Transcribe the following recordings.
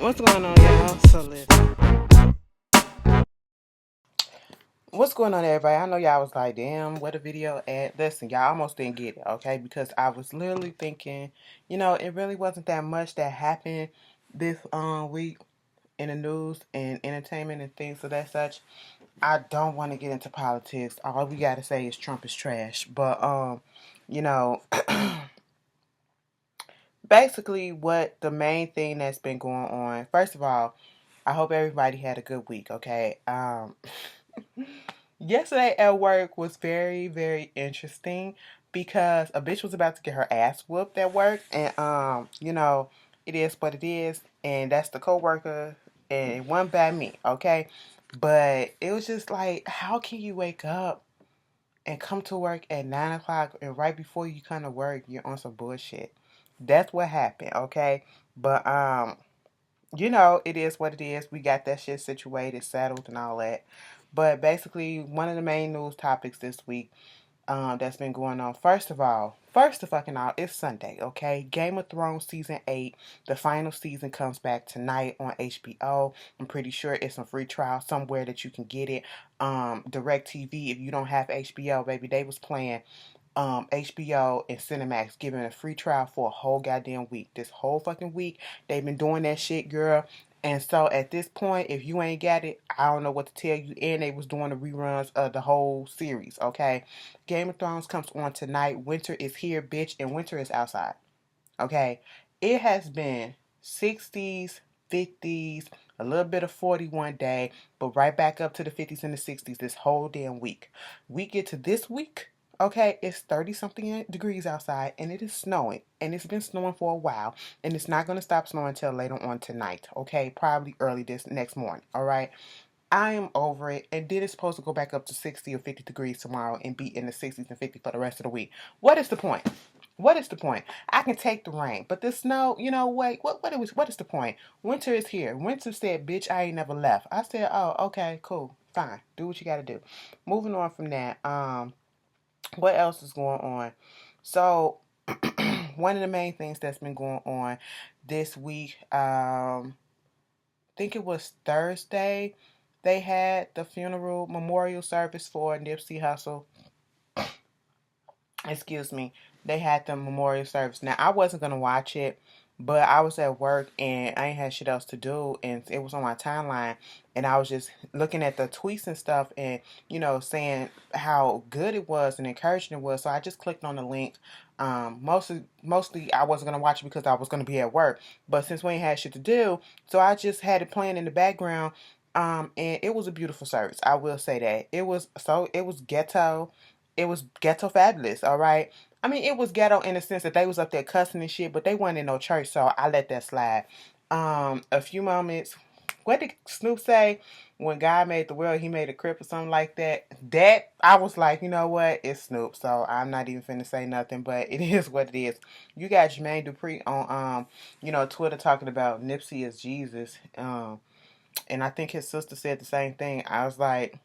What's going on, y'all? So listen. What's going on, everybody? I know y'all was like, damn, what a video at. Listen, y'all almost didn't get it, okay? Because I was literally thinking, it really wasn't that much that happened this week in the news and entertainment and things of that such. I don't want to get into politics. All we gotta say is Trump is trash. But you know, basically what the main thing that's been going on, first of all, I hope everybody had a good week, okay? Yesterday at work was very, very interesting because a bitch was about to get her ass whooped at work, and it is what it is, and that's the coworker, and it wasn't by me, okay? But it was just like, how can you wake up and come to work at 9 o'clock, and right before you come to work, you're on some bullshit? That's what happened, okay? But it is what it is. We got that shit situated, settled, and all that. But basically, one of the main news topics this week that's been going on. First of fucking all, it's Sunday, okay? Game of Thrones season 8, the final season comes back tonight on HBO. I'm pretty sure it's a free trial somewhere that you can get it. Direct TV, if you don't have HBO, baby, they was playing HBO and Cinemax giving a free trial for a whole goddamn week. This whole fucking week, they've been doing that shit, girl. And so at this point, if you ain't got it, I don't know what to tell you. And they was doing the reruns of the whole series, okay? Game of Thrones comes on tonight. Winter is here, bitch, and winter is outside, okay? It has been 60s, 50s, a little bit of 41 day, but right back up to the 50s and the 60s this whole damn week. We get to this week, okay, it's 30 something degrees outside and it is snowing, and it's been snowing for a while, and it's not going to stop snowing until later on tonight, okay, probably early this next morning, all right. I am over it, and then it's supposed to go back up to 60 or 50 degrees tomorrow and be in the 60s and 50s for the rest of the week. What is the point? What is the point? I can take the rain, but the snow, wait, what is the point? Winter is here. Winter said, bitch, I ain't never left. I said, oh, okay, cool, fine. Do what you gotta do. Moving on from that, what else is going on? So, one of the main things that's been going on this week, I think it was Thursday, they had the funeral memorial service for Nipsey Hussle. Excuse me. They had the memorial service. Now, I wasn't going to watch it, but I was at work and I ain't had shit else to do, and it was on my timeline, and I was just looking at the tweets and stuff, and saying how good it was and encouraging it was. So I just clicked on the link. Mostly I wasn't gonna watch it because I was gonna be at work, but since we ain't had shit to do, so I just had it playing in the background. And it was a beautiful service. I will say that it was ghetto. It was ghetto fabulous. All right. I mean, it was ghetto in the sense that they was up there cussing and shit, but they weren't in no church, so I let that slide. A few moments. What did Snoop say? When God made the world, He made a crib or something like that. That I was like, you know what? It's Snoop, so I'm not even finna say nothing. But it is what it is. You got Jermaine Dupri on Twitter talking about Nipsey is Jesus. And I think his sister said the same thing. I was like,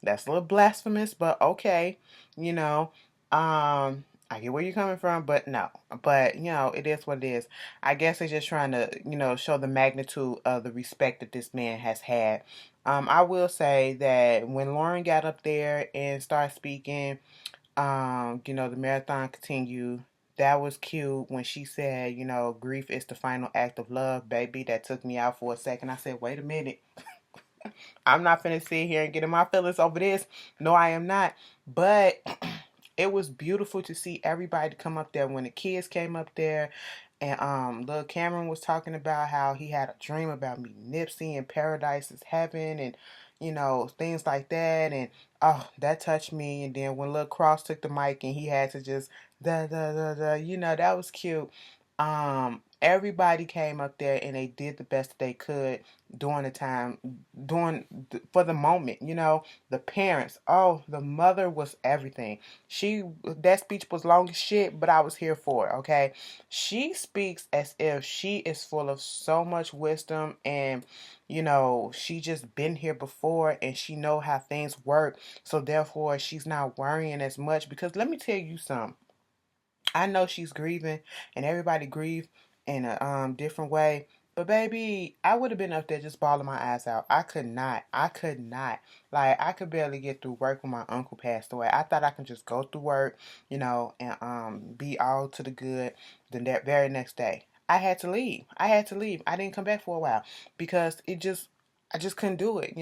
that's a little blasphemous, but okay, you know. I get where you're coming from, but no. But, it is what it is. I guess they're just trying to, show the magnitude of the respect that this man has had. I will say that when Lauren got up there and started speaking, the marathon continued. That was cute when she said, grief is the final act of love, baby. That took me out for a second. I said, wait a minute. I'm not finna sit here and get in my feelings over this. No, I am not. But it was beautiful to see everybody come up there. When the kids came up there, and little Cameron was talking about how he had a dream about meeting Nipsey and Paradise is Heaven, and things like that. And oh, that touched me. And then when Lil Cross took the mic and he had to just da da da da, that was cute. Everybody came up there and they did the best that they could during the time, for the moment. The parents, oh, the mother was everything. That speech was long as shit, but I was here for it. Okay, she speaks as if she is full of so much wisdom, and she just been here before and she know how things work, so therefore she's not worrying as much. Because let me tell you something, I know she's grieving, and everybody grieve in a different way. But baby, I would have been up there just bawling my eyes out. I could not. I could not. Like, I could barely get through work when my uncle passed away. I thought I could just go through work, and be all to the good. Then that very next day, I had to leave. I had to leave. I didn't come back for a while because I just couldn't do it.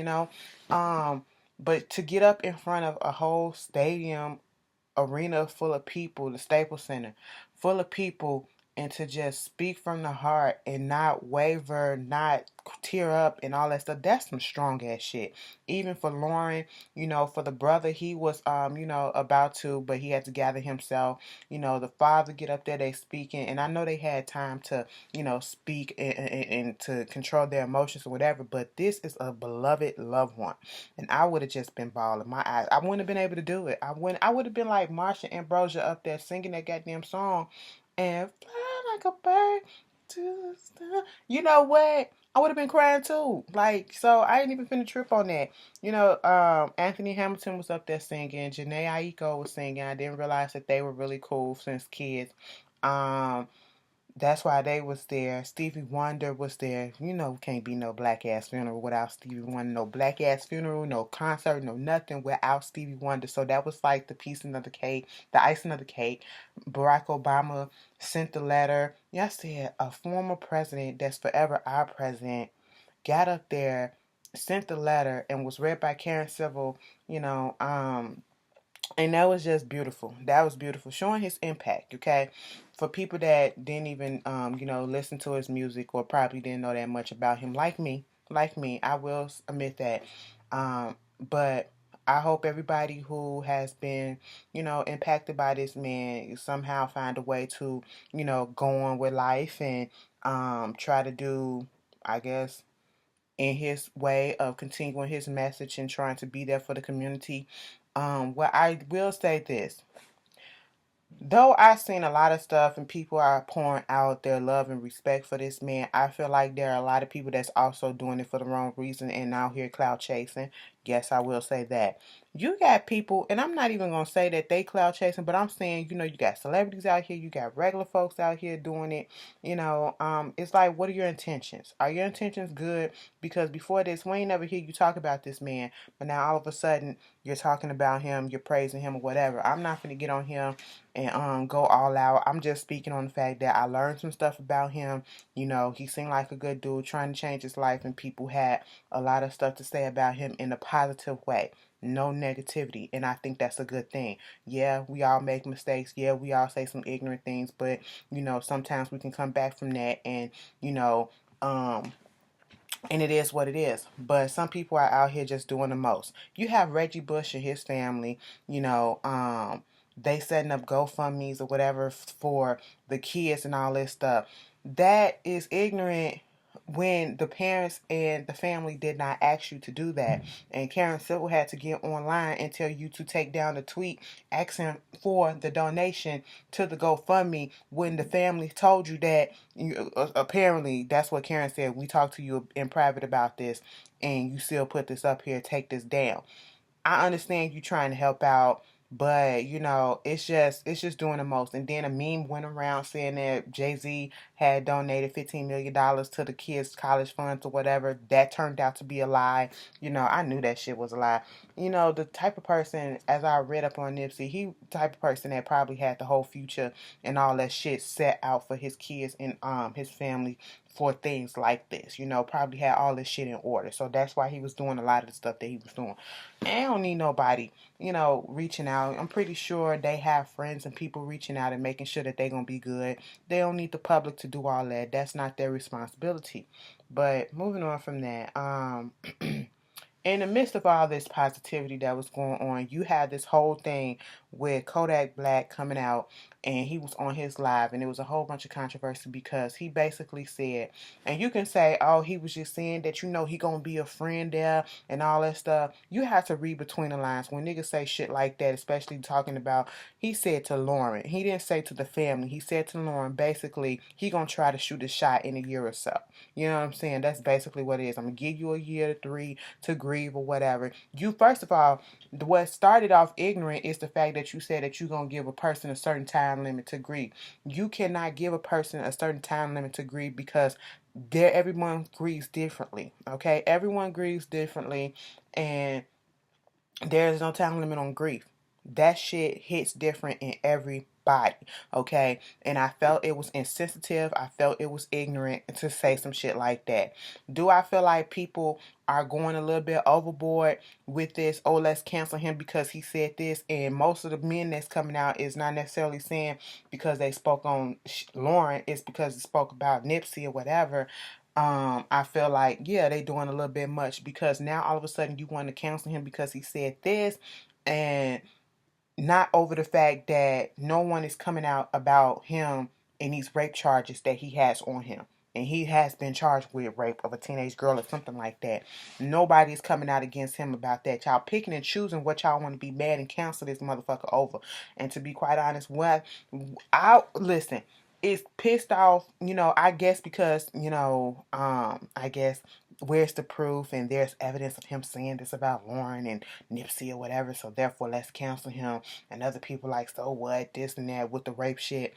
Um, but to get up in front of a whole stadium arena full of people, the Staples Center, full of people, and to just speak from the heart and not waver, not tear up and all that stuff. That's some strong ass shit. Even for Lauren, for the brother, he was about to, but he had to gather himself. The father get up there, they speaking, and I know they had time to, speak and to control their emotions or whatever, but this is a beloved loved one. And I would have just been bawling my eyes. I wouldn't have been able to do it. I would have been like Marsha Ambrosia up there singing that goddamn song and fly like a bird to the sky. You know what? I would have been crying too. Like, so I ain't even finna trip on that. Anthony Hamilton was up there singing. Janae Aiko was singing. I didn't realize that they were really cool since kids. Um, that's why they was there. Stevie Wonder was there. Can't be no black ass funeral without Stevie Wonder. No black ass funeral, no concert, no nothing without Stevie Wonder. So that was like the piecing of the cake, the icing of the cake. Barack Obama sent the letter. Yeah, I said a former president that's forever our president got up there, sent the letter, and was read by Karen Civil. And that was just beautiful. That was beautiful. Showing his impact, okay? For people that didn't even, listen to his music or probably didn't know that much about him, like me, I will admit that. But I hope everybody who has been, impacted by this man somehow find a way to, go on with life and try to do, I guess, in his way of continuing his message and trying to be there for the community. Well, I will say this. Though I've seen a lot of stuff and people are pouring out their love and respect for this man, I feel like there are a lot of people that's also doing it for the wrong reason and out here cloud chasing. Yes, I will say that. You got people, and I'm not even going to say that they cloud chasing, but I'm saying, you got celebrities out here, you got regular folks out here doing it. It's like, what are your intentions? Are your intentions good? Because before this, we ain't never hear you talk about this man, but now all of a sudden, you're talking about him, you're praising him or whatever. I'm not going to get on him and go all out. I'm just speaking on the fact that I learned some stuff about him. He seemed like a good dude trying to change his life, and people had a lot of stuff to say about him in a positive way. No negativity, and I think that's a good thing. Yeah, we all make mistakes. Yeah, we all say some ignorant things, but sometimes we can come back from that and um and it is what it is. But some people are out here just doing the most. You have Reggie Bush and his family, they setting up GoFundMe's or whatever for the kids and all this stuff. That is ignorant when the parents and the family did not ask you to do that. And Karen Civil had to get online and tell you to take down the tweet asking for the donation to the GoFundMe when the family told you that apparently that's what Karen said. We talked to you in private about this and you still put this up here, take this down. I understand you trying to help out, but it's just doing the most. And then a meme went around saying that Jay-Z had donated $15 million to the kids' college funds or whatever. That turned out to be a lie. I knew that shit was a lie. The type of person, as I read up on Nipsey, he the type of person that probably had the whole future and all that shit set out for his kids and his family for things like this. Probably had all this shit in order. So that's why he was doing a lot of the stuff that he was doing. I don't need nobody, reaching out. I'm pretty sure they have friends and people reaching out and making sure that they're going to be good. They don't need the public to do all that. That's not their responsibility. But moving on from that, in the midst of all this positivity that was going on, you had this whole thing with Kodak Black coming out, and he was on his live, and it was a whole bunch of controversy because he basically said, and you can say, oh, he was just saying that, he gonna be a friend there and all that stuff. You have to read between the lines when niggas say shit like that, especially talking about, he said to Lauren, he didn't say to the family, he said to Lauren, basically, he gonna try to shoot a shot in a year or so. You know what I'm saying? That's basically what it is. I'm gonna give you a year to 3 to grieve or whatever. You, first of all, what started off ignorant is the fact that you said that you're going to give a person a certain time limit to grieve. You cannot give a person a certain time limit to grieve because everyone grieves differently. Okay, everyone grieves differently, and there's no time limit on grief. That shit hits different in everybody, okay? And I felt it was insensitive. I felt it was ignorant to say some shit like that. Do I feel like people are going a little bit overboard with this? Oh, let's cancel him because he said this. And most of the men that's coming out is not necessarily saying because they spoke on Lauren. It's because they spoke about Nipsey or whatever. I feel like, yeah, they doing a little bit much because now all of a sudden you want to cancel him because he said this, and not over the fact that no one is coming out about him and these rape charges that he has on him. And he has been charged with rape of a teenage girl or something like that. Nobody's coming out against him about that. Y'all picking and choosing what y'all want to be mad and cancel this motherfucker over. And to be quite honest, listen, it's pissed off, I guess because, I guess where's the proof, and there's evidence of him saying this about Lauren and Nipsey or whatever, so therefore let's cancel him. And other people like, so what, this and that with the rape shit.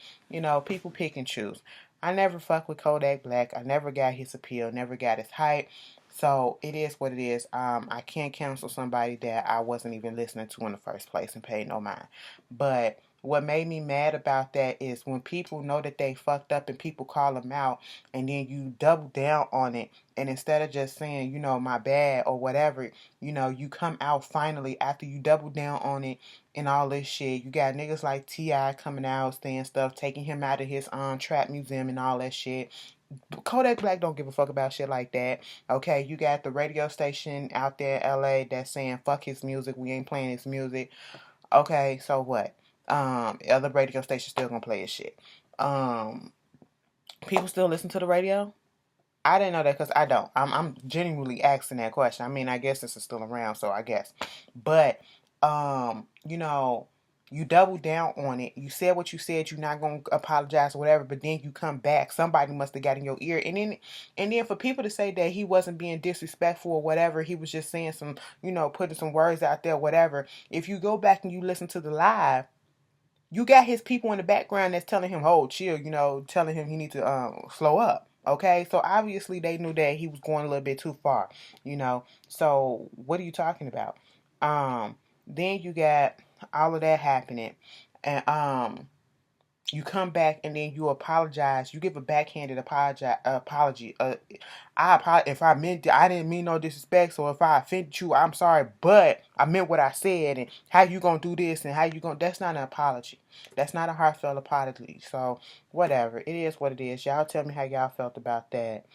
People pick and choose. I never fuck with Kodak Black. I never got his appeal, never got his hype. So it is what it is. I can't cancel somebody that I wasn't even listening to in the first place and paid no mind. But what made me mad about that is when people know that they fucked up and people call them out, and then you double down on it, and instead of just saying, my bad or whatever, you come out finally after you double down on it and all this shit. You got niggas like T.I. coming out saying stuff, taking him out of his trap museum and all that shit. Kodak Black don't give a fuck about shit like that. Okay, you got the radio station out there in LA that's saying fuck his music, we ain't playing his music. Okay, so what? Other radio stations still gonna play his shit. People still listen to the radio? I didn't know that because I don't. I'm genuinely asking that question. I mean, I guess this is still around, so I guess. But you double down on it. You said what you said. You're not gonna apologize or whatever. But then you come back. Somebody must have got in your ear, and then for people to say that he wasn't being disrespectful or whatever, he was just saying some, putting some words out there, whatever. If you go back and you listen to the live, you got his people in the background that's telling him, "Hold, chill," telling him he needs to slow up. Okay, so obviously they knew that he was going a little bit too far, So what are you talking about? Then you got all of that happening, and you come back and then you apologize. You give a backhanded apology. If I didn't mean no disrespect. So if I offended you, I'm sorry. But I meant what I said. And how you gonna do this? And how you gonna? That's not an apology. That's not a heartfelt apology. So whatever. It is what it is. Y'all tell me how y'all felt about that.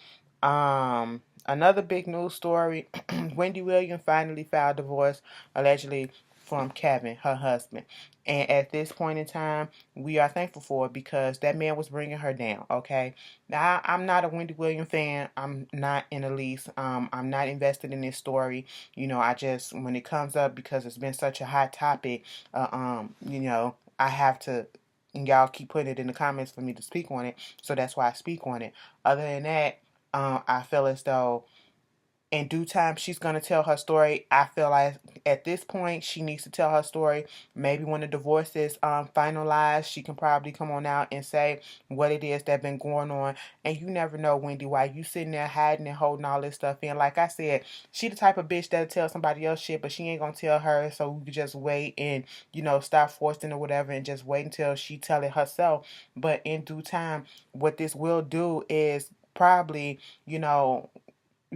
Another big news story. Wendy Williams finally filed divorce, allegedly from Kevin, her husband. And at this point in time, we are thankful for it because that man was bringing her down, okay? Now, I'm not a Wendy Williams fan. I'm not in the least. I'm not invested in this story. I just, when it comes up, because it's been such a hot topic, I have to, and y'all keep putting it in the comments for me to speak on it. So that's why I speak on it. Other than that, I feel as though in due time she's going to tell her story. I feel like at this point she needs to tell her story. Maybe when the divorce is finalized, she can probably come on out and say what it is that's been going on. And you never know, Wendy, why you sitting there hiding and holding all this stuff in. Like I said, she the type of bitch that'll tell somebody else shit, but she ain't gonna tell her. So we could just wait and stop forcing or whatever, and just wait until she tell it herself. But in due time, what this will do is probably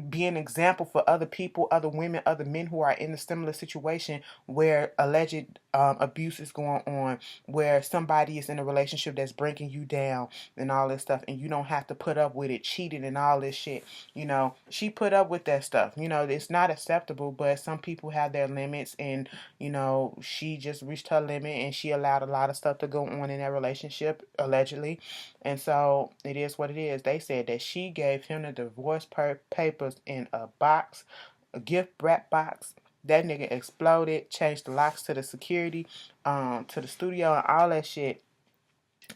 be an example for other people, other women, other men who are in a similar situation where alleged abuse is going on, where somebody is in a relationship that's breaking you down and all this stuff, and you don't have to put up with it, cheating and all this shit. She put up with that stuff. It's not acceptable, but some people have their limits, and she just reached her limit, and she allowed a lot of stuff to go on in that relationship, allegedly. And so it is what it is. They said that she gave him the divorce papers in a box, a gift wrap box. That nigga exploded, changed the locks to the security, to the studio and all that shit.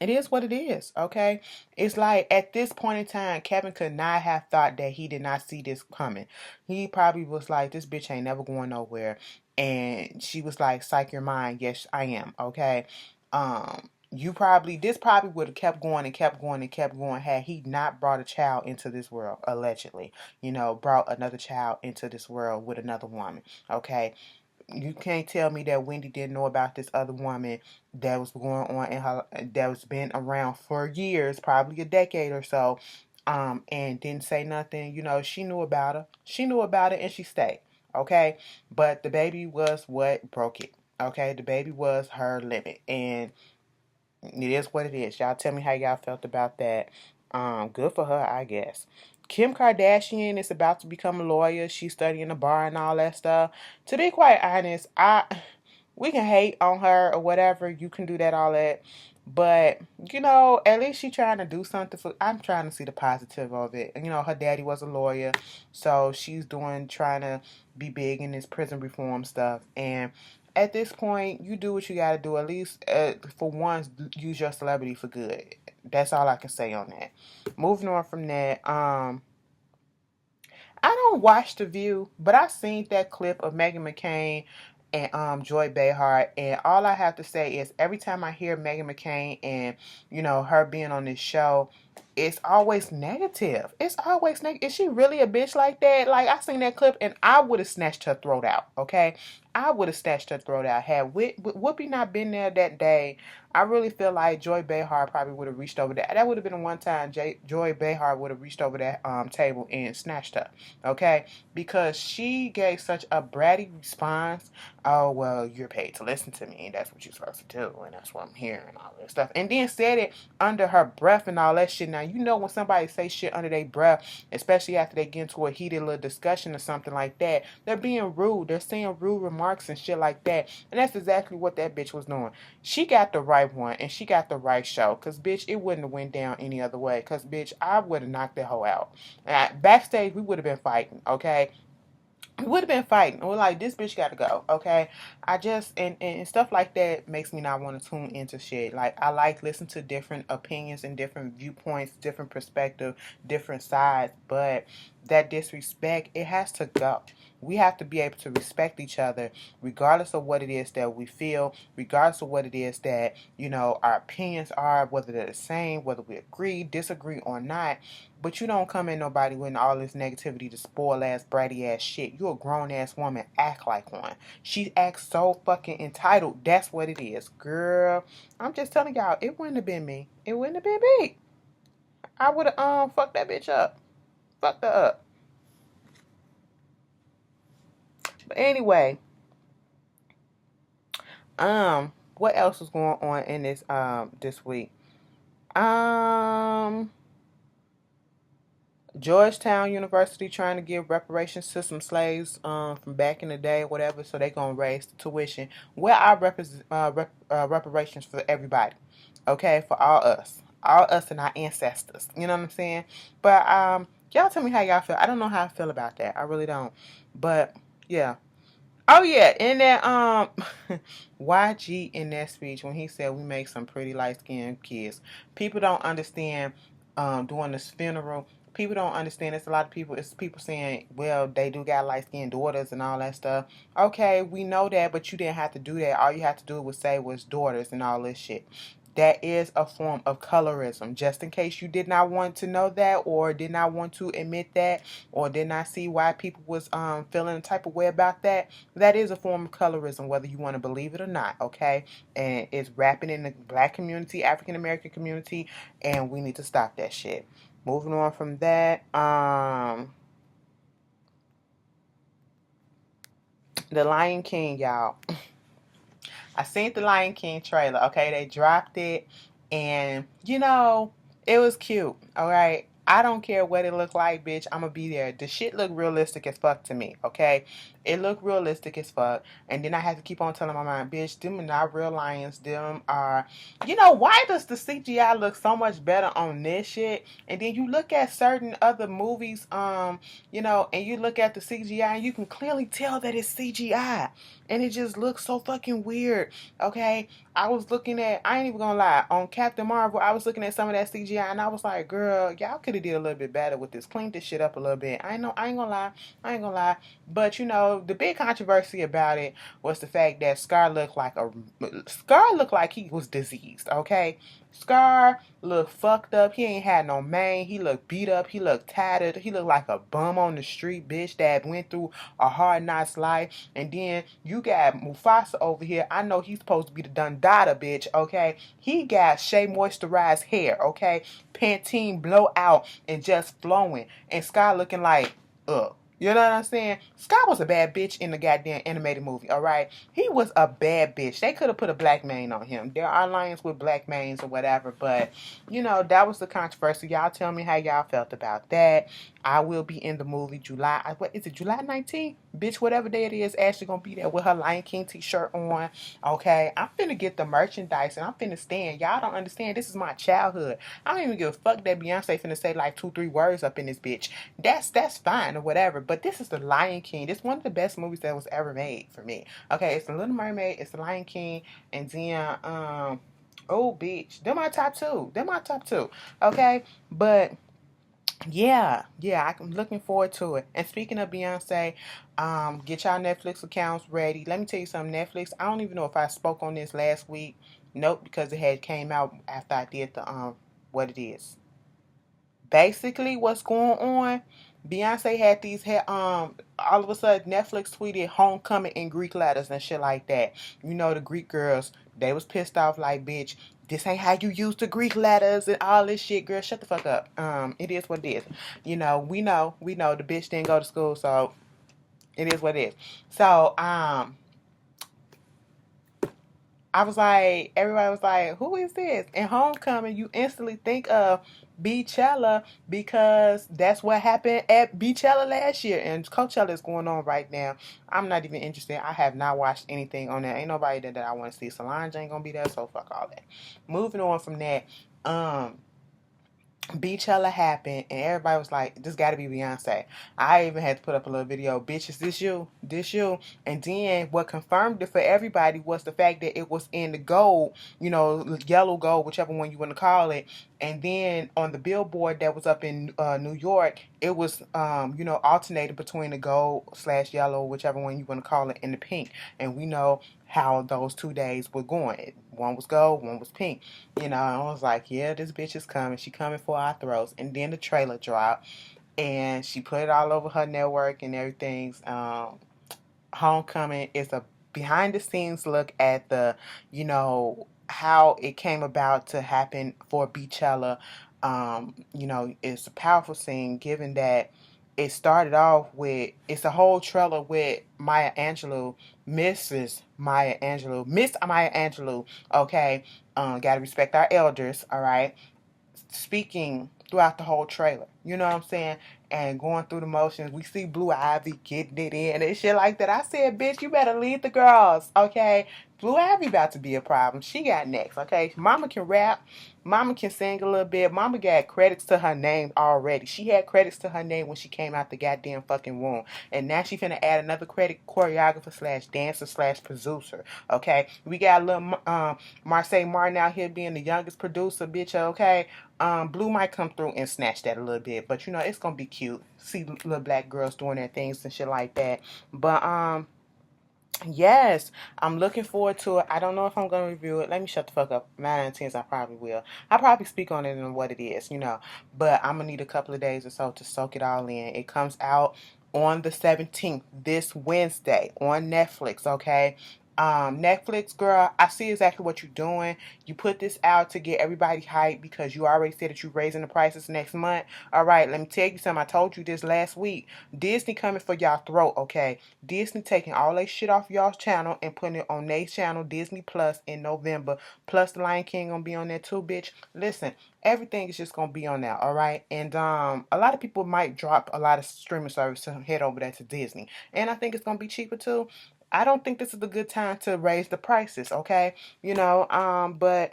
It is what it is, okay? It's like at this point in time, Kevin could not have thought that he did not see this coming. He probably was like, this bitch ain't never going nowhere. And she was like, psych your mind. Yes, I am, okay? This probably would have kept going and kept going and kept going had he not brought a child into this world, allegedly. Brought another child into this world with another woman. Okay. You can't tell me that Wendy didn't know about this other woman that was going on in her, that was been around for years, probably a decade or so, and didn't say nothing. She knew about her. She knew about it and she stayed. Okay. But the baby was what broke it. Okay. The baby was her limit. And it is what it is. Y'all tell me how y'all felt about that. Good for her, I guess. Kim Kardashian is about to become a lawyer. She's studying the bar and all that stuff. To be quite honest, we can hate on her or whatever. You can do that, all that. But, at least she's trying to do something I'm trying to see the positive of it. Her daddy was a lawyer, so she's trying to be big in this prison reform stuff. And at this point, you do what you got to do. At least, for once, use your celebrity for good. That's all I can say on that. Moving on from that, I don't watch The View, but I seen that clip of Meghan McCain and Joy Behar, and all I have to say is every time I hear Meghan McCain and her being on this show, it's always negative. It's always negative. Is she really a bitch like that? Like, I seen that clip and I would have snatched her throat out. Okay, I would have snatched her throat out. Had Whoopi not been there that day, I really feel like Joy Behar probably would have reached over there. That would have been the one time Joy Behar would have reached over that table and snatched her. Okay, because she gave such a bratty response. Oh, well, you're paid to listen to me, and that's what you're supposed to do, and that's what I'm hearing, and all this stuff. And then said it under her breath and all that shit. Now, when somebody say shit under their breath, especially after they get into a heated little discussion or something like that, they're being rude. They're saying rude remarks and shit like that. And that's exactly what that bitch was doing. She got the right one, and she got the right show. Because, bitch, it wouldn't have went down any other way. Because, bitch, I would have knocked that hoe out. Backstage, we would have been fighting, okay? We would have been fighting. We're like, this bitch got to go, okay? I just, and stuff like that makes me not want to tune into shit. Like, I like listen to different opinions and different viewpoints, different perspective, different sides, but that disrespect, it has to go. We have to be able to respect each other regardless of what it is that we feel, regardless of what it is that, our opinions are, whether they're the same, whether we agree, disagree, or not. But you don't come in nobody with all this negativity to spoil ass, bratty ass shit. You a grown ass woman, act like one. She acts so fucking entitled. That's what it is. Girl, I'm just telling y'all, it wouldn't have been me. It wouldn't have been me. I would have fucked that bitch up. Fucked her up. But anyway, what else is going on in this week? Georgetown University trying to give reparations to some slaves from back in the day or whatever, so they're going to raise the tuition. Where are reparations for everybody? Okay, for all us. All us and our ancestors. You know what I'm saying? But y'all tell me how y'all feel. I don't know how I feel about that. I really don't. But, yeah. Oh yeah, in that YG in that speech when he said we make some pretty light skinned kids, people don't understand during this funeral. People don't understand. It's a lot of people. It's people saying, well, they do got light skinned daughters and all that stuff. Okay, we know that, but you didn't have to do that. All you had to do was say was daughters and all this shit. That is a form of colorism. Just in case you did not want to know that, or did not want to admit that, or did not see why people was feeling a type of way about that. That is a form of colorism, whether you want to believe it or not. Okay, and it's rapping in the black community, African American community, and we need to stop that shit. Moving on from that, The Lion King, y'all. I seen the Lion King trailer, okay? They dropped it, and, it was cute, all right? I don't care what it looked like, bitch. I'm gonna be there. The shit look realistic as fuck to me, okay? It looked realistic as fuck. And then I had to keep on telling my mind, bitch, them are not real lions. Them are... why does the CGI look so much better on this shit? And then you look at certain other movies, and you look at the CGI, and you can clearly tell that it's CGI. And it just looks so fucking weird, okay? I was looking at, I ain't even gonna lie, on Captain Marvel, I was looking at some of that CGI, and I was like, girl, y'all could have did a little bit better with this. Cleaned this shit up a little bit. I ain't gonna lie. I ain't gonna lie. But you know, the big controversy about it was the fact that Scar looked like he was diseased. Okay, Scar looked fucked up. He ain't had no mane. He looked beat up. He looked tattered. He looked like a bum on the street, bitch, that went through a hard knocks life. And then you got Mufasa over here. I know he's supposed to be the Dundada, bitch, okay? He got Shea moisturized hair, okay? Pantene blowout and just flowing. And Sky looking like, ugh. You know what I'm saying? Scott was a bad bitch in the goddamn animated movie, alright? He was a bad bitch. They could have put a black mane on him. There are lions with black manes or whatever, but, you know, that was the controversy. Y'all tell me how y'all felt about that. I will be in the movie what is it, July 19th? Bitch, whatever day it is, Ashley gonna be there with her Lion King t-shirt on, okay? I'm finna get the merchandise and I'm finna stand. Y'all don't understand. This is my childhood. I don't even give a fuck that Beyonce finna say like 2-3 words up in this bitch. That's fine or whatever. But this is the Lion King. This is one of the best movies that was ever made for me. Okay, it's the Little Mermaid, it's the Lion King, and then oh bitch. They're my top two. They're my top two. Okay? But yeah, I'm looking forward to it. And speaking of Beyonce, get y'all Netflix accounts ready. Let me tell you something, Netflix. I don't even know if I spoke on this last week. Nope, because it had came out after I did the what it is. Basically, what's going on? Beyonce had all of a sudden Netflix tweeted homecoming in Greek letters and shit like that. You know, the Greek girls, they was pissed off like, bitch, this ain't how you use the Greek letters and all this shit, girl. Shut the fuck up. It is what it is. You know, we know the bitch didn't go to school, so it is what it is. So, I was like, everybody was like, who is this? And homecoming, you instantly think of Beachella because that's what happened at Beachella last year. And Coachella is going on right now. I'm not even interested. I have not watched anything on that. Ain't nobody that I want to see. Solange ain't gonna be there, so fuck all that. Moving on from that, Beachella happened and everybody was like, this gotta be Beyonce. I even had to put up a little video, bitch, is this you? This you? And then what confirmed it for everybody was the fact that it was in the gold, you know, yellow gold, whichever one you want to call it. And then on the billboard that was up in New York, it was, you know, alternated between the gold / yellow, whichever one you want to call it, and the pink. And we know how those 2 days were going. One was gold, one was pink. You know, I was like, yeah, this bitch is coming. She coming for our throats. And then the trailer dropped, and she put it all over her network and everything's. Homecoming is a behind the scenes look at the, you know, how it came about to happen for Beachella. You know, it's a powerful scene given that it started off with, it's a whole trailer with Maya Angelou, Miss Maya Angelou, okay? Gotta respect our elders, all right? Speaking throughout the whole trailer. You know what I'm saying? And going through the motions. We see Blue Ivy getting it in and shit like that. I said, bitch, you better lead the girls, okay? Blue Ivy about to be a problem. She got next, okay? Mama can rap. Mama can sing a little bit. Mama got credits to her name already. She had credits to her name when she came out the goddamn fucking womb. And now she finna add another credit, choreographer / dancer / producer, okay? We got a little Marseille Martin out here being the youngest producer, bitch, okay? Blue might come through and snatch that a little bit, but you know, it's gonna be cute. See little black girls doing their things and shit like that. But yes, I'm looking forward to it. I don't know if I'm gonna review it. Let me shut the fuck up. 9 and 10s, I probably will. I'll probably speak on it and what it is, you know. But I'm gonna need a couple of days or so to soak it all in. It comes out on the 17th, this Wednesday, on Netflix, okay? Netflix, girl, I see exactly what you're doing. You put this out to get everybody hyped because you already said that you're raising the prices next month. All right, let me tell you something. I told you this last week. Disney coming for y'all throat, okay? Disney taking all that shit off y'all's channel and putting it on their channel, Disney Plus, in November. Plus, the Lion King gonna be on there too, bitch. Listen, everything is just gonna be on there, all right? And a lot of people might drop a lot of streaming service to head over there to Disney, and I think it's gonna be cheaper too. I don't think this is a good time to raise the prices, okay? You know, but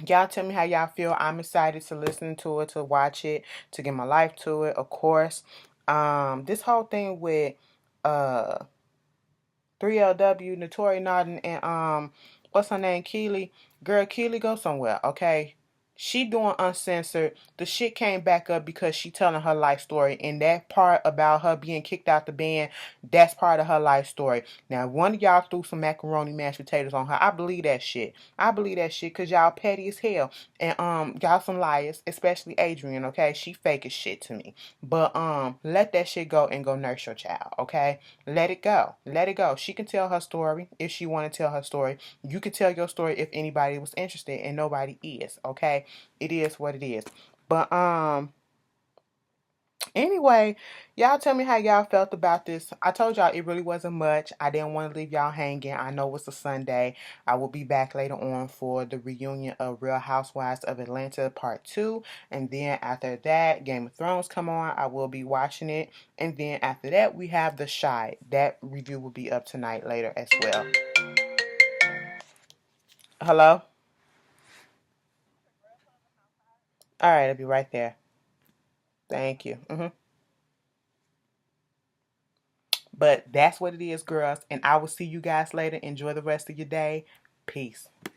y'all tell me how y'all feel. I'm excited to listen to it, to watch it, to give my life to it, of course. This whole thing with 3LW, Notori Norton, and what's her name, Keely. Girl, Keely, go somewhere, okay? She doing uncensored. The shit came back up because she telling her life story. And that part about her being kicked out the band, that's part of her life story. Now, one of y'all threw some macaroni mashed potatoes on her. I believe that shit. I believe that shit because y'all petty as hell. And y'all some liars, especially Adrian, okay? She fake as shit to me. But let that shit go and go nurse your child, okay? Let it go. Let it go. She can tell her story if she want to tell her story. You can tell your story if anybody was interested, and nobody is, okay? It is what it is. But anyway, y'all tell me how y'all felt about this. I told y'all it really wasn't much. I didn't want to leave y'all hanging. I know it's a Sunday. I will be back later on for the reunion of Real Housewives of Atlanta Part 2. And then after that, Game of Thrones come on. I will be watching it. And then after that, we have The Shy. That review will be up tonight later as well. Hello? All right, I'll be right there. Thank you. But that's what it is, girls. And I will see you guys later. Enjoy the rest of your day. Peace.